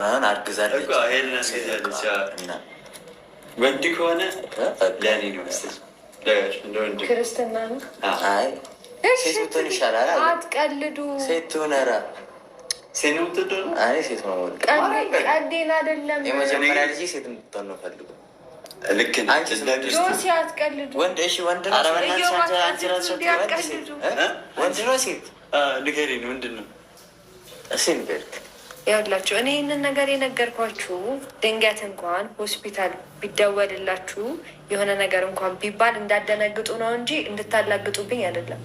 አሁን አርግዛለች እና ወንድ ከሆነ ለእኔ ነው መሰለኝ ክርስትና ነው። አይ ሴት ብትሆን ይሻላል። አትቀልዱ። ሴት ትሆን ኧረ ሴት ነው የምትወደው? እኔ ሴት ነው የምወደው። ቀልዴን አይደለም። የመጀመሪያ ልጅ ሴት እንድትሆን ነው ፈልገው። ልክ ጆሲ አትቀልዱ። ወንድ እሺ፣ ወንድ ነው። ወንድ ነው ሴት ንገሪኝ፣ ምንድን ነው እሺ? ንገሪኝ ያላችሁ እኔ ይህንን ነገር የነገርኳችሁ ድንገት እንኳን ሆስፒታል ቢደወልላችሁ የሆነ ነገር እንኳን ቢባል እንዳደነግጡ ነው እንጂ እንድታላግጡብኝ አይደለም።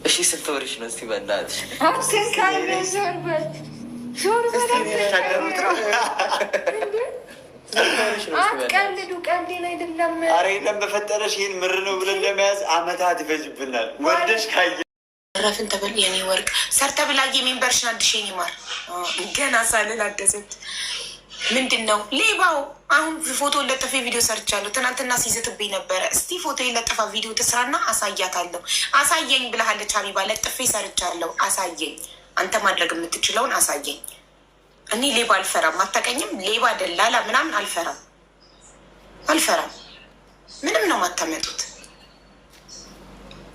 እሺ ስንት ወርሽ ነው? እስቲ በእናትሽ አትቀልዱ። ቀልዴን አይደለም። ኧረ የለም በፈጠረሽ፣ ይህን ምር ነው ብለን ለመያዝ አመታት ይፈጅብናል። ወደሽ ካየ ረፍን ተበል የኔ ወርቅ ሰርተ ብላጊ ሜምበርሽን አድሽኝ ይማር ገና ሳልል አደሰች። ምንድን ነው ሌባው? አሁን ፎቶ ለጥፌ ቪዲዮ ሰርቻለሁ። ትናንትና ሲዝትብኝ ነበረ። እስቲ ፎቶ የለጠፋ ቪዲዮ ትስራና አሳያታለሁ። አሳየኝ ብለሃለች ሀቢባ። ለጥፌ ሰርቻለሁ። አሳየኝ፣ አንተ ማድረግ የምትችለውን አሳየኝ። እኔ ሌባ አልፈራም። አታውቀኝም? ሌባ ደላላ ምናምን አልፈራም፣ አልፈራም። ምንም ነው ማታመጡት።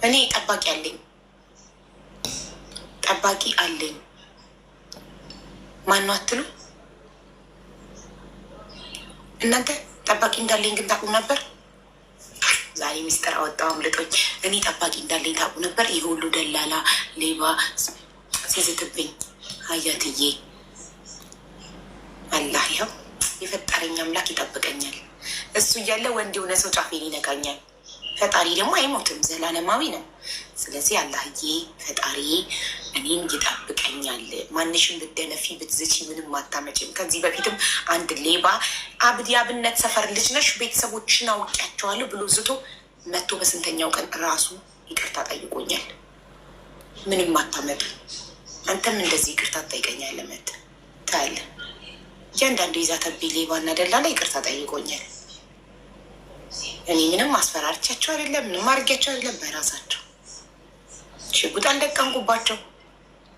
እኔ ጠባቂ አለኝ፣ ጠባቂ አለኝ። ማነው አትሉ እናንተ? ጠባቂ እንዳለኝ ግን ታውቁ ነበር? ዛሬ ሚስጥር አወጣው አምልጦኝ። እኔ ጠባቂ እንዳለኝ ታውቁ ነበር? ይህ ሁሉ ደላላ ሌባ ሲዝትብኝ አያትዬ፣ አላህ ያው የፈጠረኝ አምላክ ይጠብቀኛል። እሱ እያለ ወንድ የሆነ ሰው ጫፌን ይነካኛል። ፈጣሪ ደግሞ አይሞትም፣ ዘላለማዊ ነው። ስለዚህ አላህዬ ፈጣሪ እኔን ይጠብቀኛል። ማንሽን ብትደነፊ ብትዝቺ ምንም አታመጭም። ከዚህ በፊትም አንድ ሌባ የአብነት ሰፈር ልጅ ነሽ ቤተሰቦችን አውቂያቸዋለሁ ብሎ ዝቶ መቶ በስንተኛው ቀን ራሱ ይቅርታ ጠይቆኛል። ምንም አታመጡ። አንተም እንደዚህ ይቅርታ ትጠይቀኛለህ። መት ታያለህ። እያንዳንዱ ይዛተቤ ሌባ እና ደላላ ይቅርታ ጠይቆኛል። እኔ ምንም አስፈራርቻቸው አይደለም፣ ምንም አድርጊያቸው አይደለም። በራሳቸው ሽጉጥ አልደቀንኩባቸው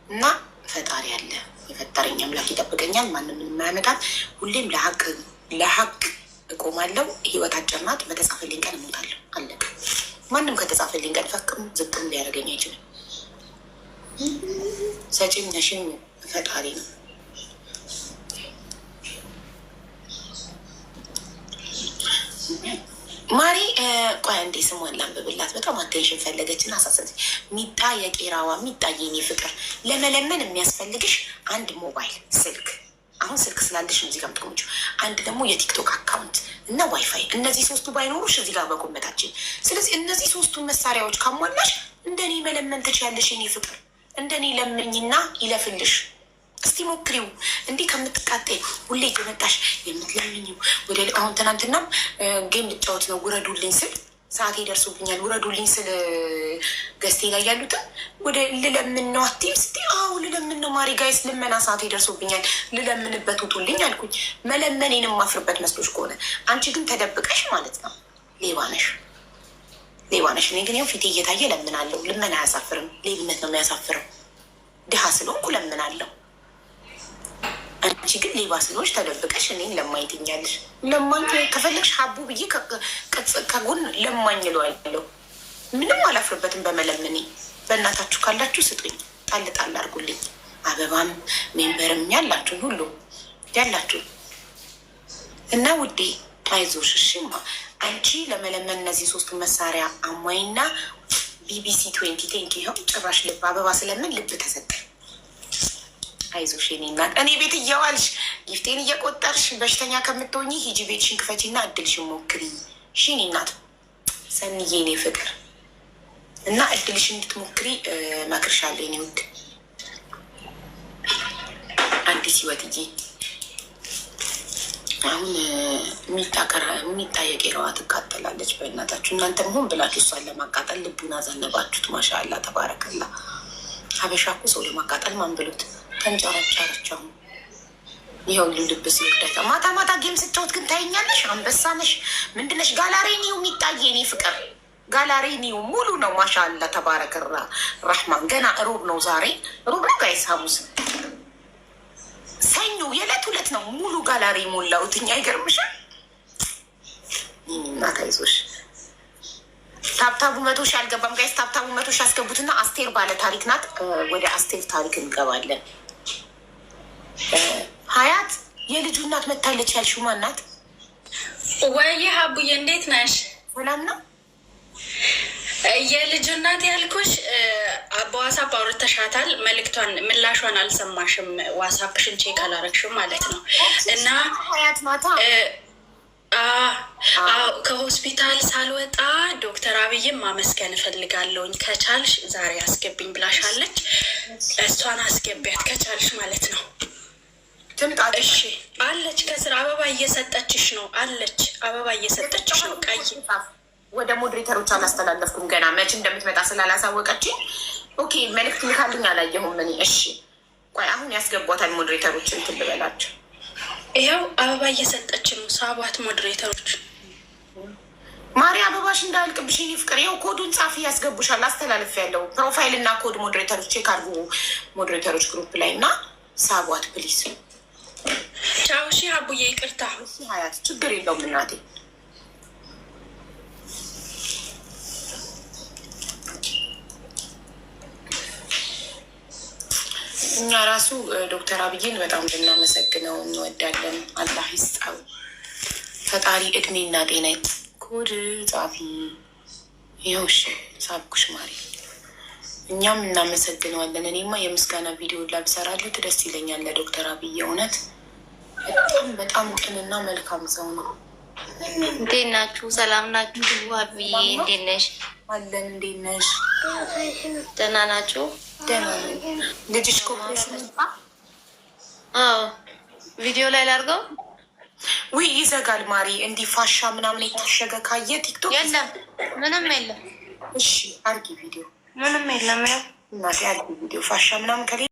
እና ፈጣሪ አለ። የፈጠረኝ አምላክ ይጠብቀኛል። ማንም ምንም አያመጣም። ሁሌም ለሀቅ እቆማለሁ። ህይወት አጭር ናት። በተጻፈልኝ ቀን እሞታለሁ። አለቀ። ማንም ከተጻፈልኝ ቀን ፈቅም ዝቅም ሊያደርገኝ አይችልም። ሰጪም ነሽም ፈጣሪ ነው። ማሪ ቆይ እንዴ ስሟን ላንብብላት። በጣም አቴንሽን ፈለገችን፣ አሳሰች። ሚጣ የቄራዋ ሚጣ የኔ ፍቅር፣ ለመለመን የሚያስፈልግሽ አንድ ሞባይል ስልክ፣ አሁን ስልክ ስላለሽ እዚህ ጋር ምትቆምችው፣ አንድ ደግሞ የቲክቶክ አካውንት እና ዋይፋይ። እነዚህ ሶስቱ ባይኖሩሽ እዚህ ጋር በኮመታችን። ስለዚህ እነዚህ ሶስቱን መሳሪያዎች ካሟላሽ እንደኔ መለመን ትችያለሽ የኔ ፍቅር። እንደኔ ለምኝና ይለፍልሽ። እስቲ ሞክሪው። እንዲህ ከምትቃጠይ ሁሌ እየመጣሽ የምትለምኝው ወደ አሁን ትናንትናም ጌም ልጫወት ነው ውረዱልኝ ስል ሰዓቴ ደርሶብኛል። ውረዱልኝ ስል ገዝቴ ላይ ያሉትን ወደ ልለምን ነው አትይም ስትይ፣ አዎ ልለምን ነው ማሪ ጋይስ፣ ልመና ሰዓቴ ደርሶብኛል ልለምንበት ውጡልኝ አልኩኝ። መለመኔንም ማፍርበት መስሎች ከሆነ አንቺ ግን ተደብቀሽ ማለት ነው ሌባ ነሽ፣ ሌባ ነሽ። እኔ ግን ያው ፊቴ እየታየ ለምናለሁ። ልመና አያሳፍርም፣ ሌብነት ነው የሚያሳፍረው። ድሃ ስለሆንኩ ለምናለሁ። አንቺ ግን ሌባ ስለሆንሽ ተደብቀሽ እኔን ለማኝ ትኛለሽ። ለማኝ ከፈለግሽ ሀቡ ብዬ ከጎን ለማኝ እለዋለሁ። ምንም አላፍርበትም በመለመኔ። በእናታችሁ ካላችሁ ስጡኝ፣ ጣል ጣል አድርጉልኝ። አበባም ሜምበርም ያላችሁን ሁሉ ያላችሁ እና ውዴ አይዞሽ እሺማ። አንቺ ለመለመን እነዚህ ሶስቱ መሳሪያ አሟይና ቢቢሲ 20 ቴንክ ይኸው ጭራሽ ልብ አበባ ስለምን ልብ ተሰጠኝ። አይዞሽ የኔ እናት። እኔ ቤት እየዋልሽ ጊፍቴን እየቆጠርሽ በሽተኛ ከምትሆኚ ሂጂ ቤትሽን ክፈቺና እድልሽን ሞክሪ። እሺ የኔ እናት ሰንዬ የኔ ፍቅር እና እድልሽን እንድትሞክሪ መክርሻለሁ የኔ ውድ። አዲስ ህይወትዬ አሁን የሚታየቅ የረዋ ትቃጠላለች። በእናታችሁ እናንተም ሆን ብላችሁ እሷን ለማቃጠል ልቡን አዘነባችሁት። ማሻአላ ተባረከላ። ሀበሻ እኮ ሰው ለማቃጠል ማን ብሉት ተንጨረጨረቸው። ይኸው ልብስ ይወዳታ። ማታ ማታ ጌም ስጫወት ግን ታይኛለሽ። አንበሳ ነሽ ምንድነሽ? ጋላሪ ኒው የሚታየ እኔ ፍቅር ጋላሪ ኒው ሙሉ ነው። ማሻአላ ተባረከራ ረሕማን። ገና ሮብ ነው ዛሬ። ሮብ ነው ጋይስ፣ ሐሙስ ሰኞ የለ ማለት ነው ሙሉ ጋላሪ ሞላሁት። አይገርምሻል? እናት አይዞሽ። ታብታቡ 100 ሺህ አልገባም ጋይስ። ታብታቡ 100 ሺህ አስገቡትና አስቴር ባለ ታሪክ ናት። ወደ አስቴር ታሪክ እንገባለን። ሀያት የልጁ እናት መታለች ያልሽው ማን ናት? ወይ ሀቡዬ እንዴት ነሽ? ሰላም ነው። የልጁ እናት ያልኩሽ በዋሳፕ አውርተሻታል። መልክቷን ምላሿን አልሰማሽም። ዋሳፕሽን ቼክ አላረግሽም ማለት ነው። እና ሀያት ማታ ከሆስፒታል ሳልወጣ ዶክተር አብይም ማመስገን እፈልጋለሁኝ ከቻልሽ ዛሬ አስገቢኝ ብላሻለች። እሷን አስገቢያት ከቻልሽ ማለት ነው። እሺ አለች። ከስራ አበባ እየሰጠችሽ ነው አለች። አበባ እየሰጠችሽ ነው። ቀይ ወደ ሞዴሬተሮች አላስተላለፍኩም ገና መች እንደምትመጣ ስላላሳወቀችኝ። ኦኬ መልዕክት ልካልኝ አላየሁም እኔ። እሺ ቆይ አሁን ያስገቧታል ሞዴሬተሮች እንትን ልበላቸው። ይኸው አበባ እየሰጠች ነው። ሳቧት ሞዴሬተሮች። ማሪ አበባሽ እንዳያልቅብሽ የእኔ ፍቅር። ይኸው ኮዱን ጻፊ ያስገቡሻል። አስተላለፍ ያለው ፕሮፋይል እና ኮድ ሞዴሬተሮች ቼክ አድርጉ ሞዴሬተሮች ግሩፕ ላይ እና ሳቧት ፕሊዝ። ቻው። እሺ አቡዬ ይቅርታ። ሀያት ችግር የለውም እናቴ። እኛ ራሱ ዶክተር አብይን በጣም ልናመሰግነው እንወዳለን። አላህ ይስጣው ፈጣሪ እድሜና ጤና። ኮድ ጻፊ ይኸው። እሺ ሳብኩሽ ማሪ። እኛም እናመሰግነዋለን። እኔማ የምስጋና ቪዲዮ ላብሰራለት ደስ ይለኛል ለዶክተር አብይ። እውነት በጣም በጣም ቅንና መልካም ሰው ነው። እንዴት ናችሁ? ሰላም ናችሁ? አብዬ እንዴት ነሽ? አለን። እንዴት ነሽ? ደህና ናችሁ? ደህና ነኝ። ልጅሽ ኮፕሬሽን አዎ ቪዲዮ ላይ ላድርገው? ውይ ይዘጋል ማሪ። እንዲህ ፋሻ ምናምን የታሸገ ካየ ቲክቶክ የለም፣ ምንም የለም። እሺ አርጊ ቪዲዮ። ምንም የለም። ያው እናቴ አርጊ ቪዲዮ ፋሻ ምናምን ከሌለ